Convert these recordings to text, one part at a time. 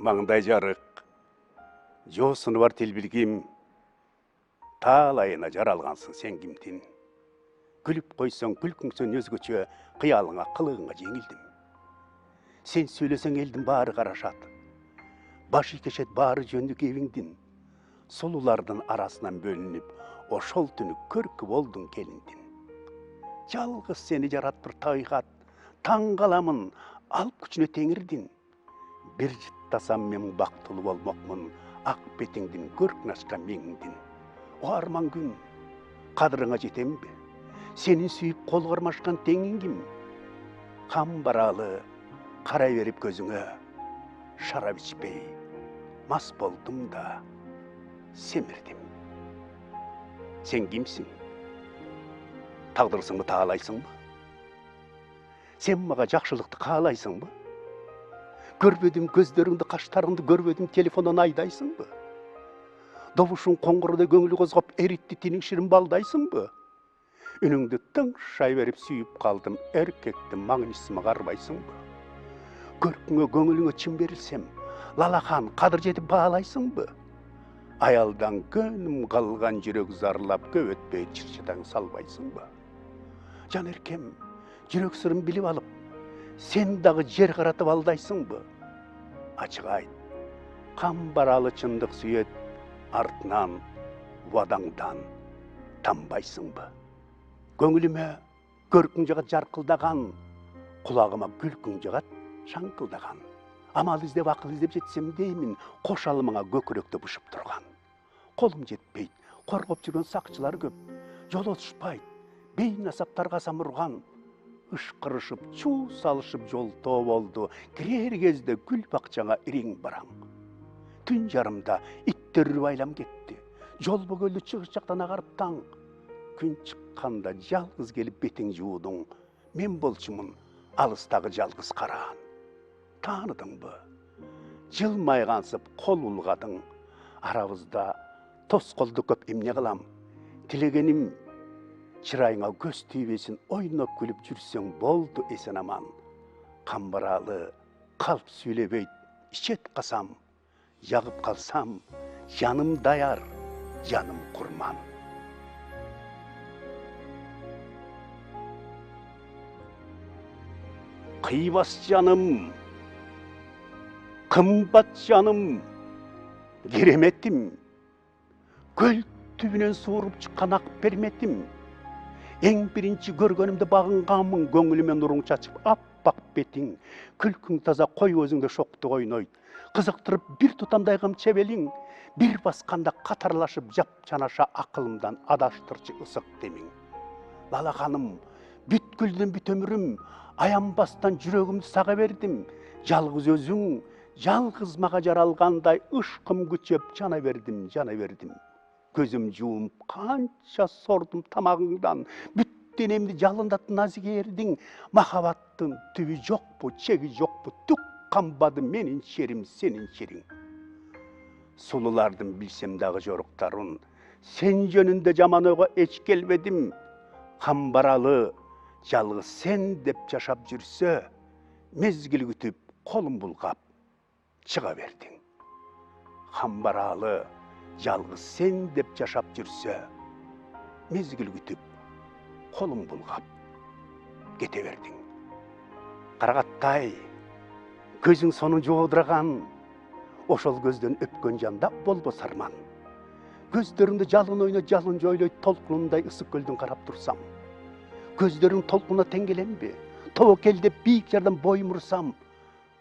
маңдай жарық, жосыны бар телбілгім, талайына жаралғансың сен кімден. Күліп қойсаң, күлкіңсен өзгөчө, қиялыңа, қылығыңа жеңілдім. Сен сөйлесең елдің бары қарашат, башы кешет бары жөндік евіңдін. Солулардың арасынан бөлініп, ошол түні көркі болдың келіндін. Жалғыз сені жарат бір тайғат, таң қаламын, алып күчіне теңірдін. Bir жыттасам мен бақтылы болмақмын, ақ бетіңдін көркін ашқан меңіңдін. O arman gün, қадырыңа жетем бе? Сенің сүйіп қол қармашқан теңің кім? Қам баралы, қарай беріп көзіңе, шарап ішпей, мас болдым да, семірдім. Сен кімсің? Тағдырсың ба, тағалайсың ба? Сен маға жақшылықты қалайсың ба? Көрбедім көздеріңді, қаштарыңды көрбедім, телефондан айдайсың ба? Довушun қоңғырды көңілі қозғап, әрітті тенің шірін балдайсың ба? Үніңді тың шай беріп сүйіп қалдым, әркекті маңынысыма қарбайсың ба? Көркіңе көңіліңе чын берілсем, лалақан қадыр жетіп бағалайсың ба? Аялдан көнім қалған жүрек зарлап, көветпей чыршыдан салбайсың ба? Жан еркем, жүрек сырын біліп алып, сен дағы жер қаратып алдайсың ба? Açık ayt, қамбаралы чындық сүйет, артынан, вадаңдан танбайсың ба? Көңіліме көркің жағат жарқылдаған, құлағыма күлкің жағат шаңқылдаған. Амал іздеп, ақыл іздеп жетсем деймін, қош алымыңа көкіректі бұшып тұрған. Қолым жетпейді, қорғап жүрген сақшылар көп, жол отышпайды, бейін асаптарға самырған. Ышқырышып, чу салышып жол топ oldu, кірер кезде гүл бақчаңа ирең бараң. Түн жарымда иттер байлам кетті. Жол бөгөлді шығыс жақтан ағарып таң. Күн шыққанда жалғыз келіп бетің жуудың. Мен болчумын алыстағы жалғыз қараан. Таныдың бы? Жылмайғансып қол ұлғадың. Арамызда тос қолды көп емне қылам. Тілегенім чырайыңа көз түйбесін ойнап күліп жүрсең болды есен аман. Қамбаралы қалып сөйлебейд, ішет қасам. Яғып қалсам, жаным даяр, жаным құрман. Қибас жаным, қымбат жаным, кереметім, көл түбінен суырып шыққан ақ перметім. Ең бірінші көргенімді бағынғанмын, көңіліме нұрың шашып, аппақ бетің, күлкің таза қой өзіңді шоқты ойнайды. Қызықтырып бір тұтамдайғым чебелің, бір басқанда қатарлашып жап чанаша ақылымдан адаштырчы ысық демің. Лалақаным, бүткілден бүт өмірім, аянбастан жүрегімді саға бердім. Жалғыз өзің, жалғыз маға жаралғандай ышқым күчеп жана бердім. Көзім жуым қанша сордым тамағыңдан, бүттенемді жалындатын назиге ердің. Махабаттың түбі жоқ бұ, чегі жоқ бұ, түк қамбады менің шерім, сенің шерің. Сұлылардың білсем дағы жорықтарын, сен жөнінде жаман ойға еш келбедім. Қамбаралы, жалғыз сен деп жашап жүрсе, мезгіл күтіп, қолым бұлғап, шыға бердің. Қамбаралы, жалғыз сен деп жашап жүрсе, мезгіл күтіп, қолым бұлғап, кете бердің. Қарағаттай, көзің соның жоғыдыраған, ошол көзден өпкен жанда болбос арман. Көздеріңді жалын ойна, жалын жойлой, толқынындай ысық көлдің қарап тұрсам. Көздерің толқына теңгеленбе, тобокелде биік жардан бойым ұрсам.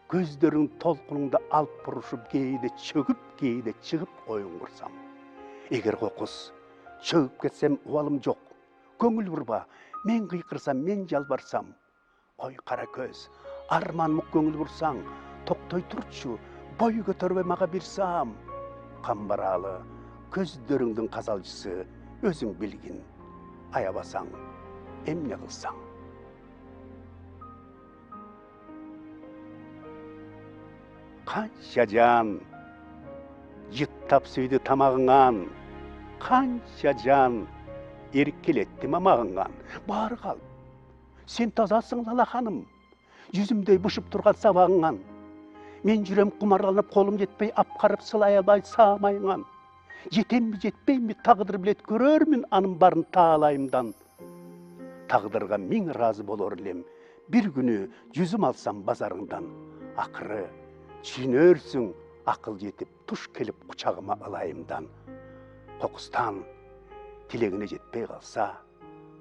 Көздерің толқыныңды алып бұрышып, кейде шығып ойын құрсам. Егер қоқыс, шөгіп кетсем уалым жоқ. Көңіл бұрба, мен қиқырсам, мен жалбарсам. Ой қара көз, арман мұқ көңіл бұрсаң, тоқтой тұртшы, бой көтербе маға бірсам. Қамбаралы, көздеріңдің қазалжысы, өзің білгін, аябасаң, емне қылсаң. Қанша жан, жыттап сөйді тамағыңан, қанша жан, еркелетті мамағыңан. Бар қалып, сен тазасың лалақаным, жүзімдей бұшып тұрған сабағыңан. Men жүрем құмарланып, қолым жетпей, апқарып сылай албай саамайыңан. Жетем mi жетпей mi тағдыр білет көрермін анын барын таалайымдан. Тағдырға мен разы болор элем, bir күні жүзім алсам базарыңдан. Ақыры түсінерсің, ақыл жетіп, туш келіп құшағыма алайымдан. Қоқыстан тілегіне жетпей қалса,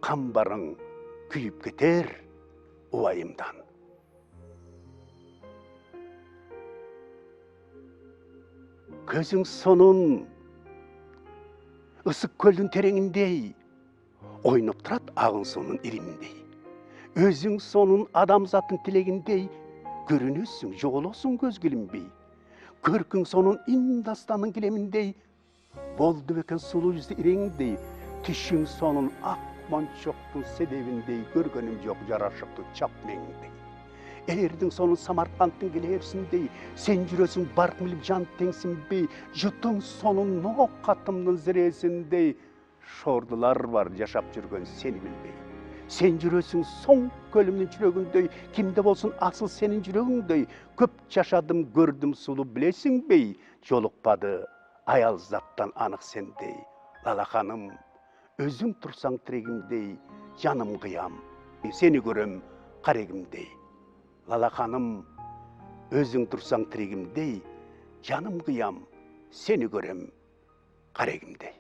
қамбарың күйіп кетер уайымдан. Көзің сонun ысык көлдің тереңіндей, ойнап тұрат ағын сонun ириміндей. Өзің сонun адамзаттың тілегіндей, көрінесің, жоғыласың көз келінбей. Көркің сонun индастаның келеміндей, болды бекен сұлу жүзді иреңдей. Түшің сонun ақ моншоқтың седебіндей, көргенім жоқ жарашықты чап меңдей. Эрдің сонun Самарқандтың келерсіндей, сен жүресің барқ міліп жан теңсінбей, жұтың сонun ноқ қатымның зіресіндей, шордылар бар жашап жүрген сені білбей. Сен жүресің соң көлімнің жүрегіндей, кімде болсын асыл сенің жүрегіңдей, көп жашадым, көрдім сұлу білесің бей, жолықпады аял заттан анық сендей. Лалақаным, өзің тұрсаң тірегімдей, жаным қиям, сені көрем қарегімдей. Лалақаным, өзің тұрсаң тірегімдей, жаным қиям, сені көрем қарегімдей.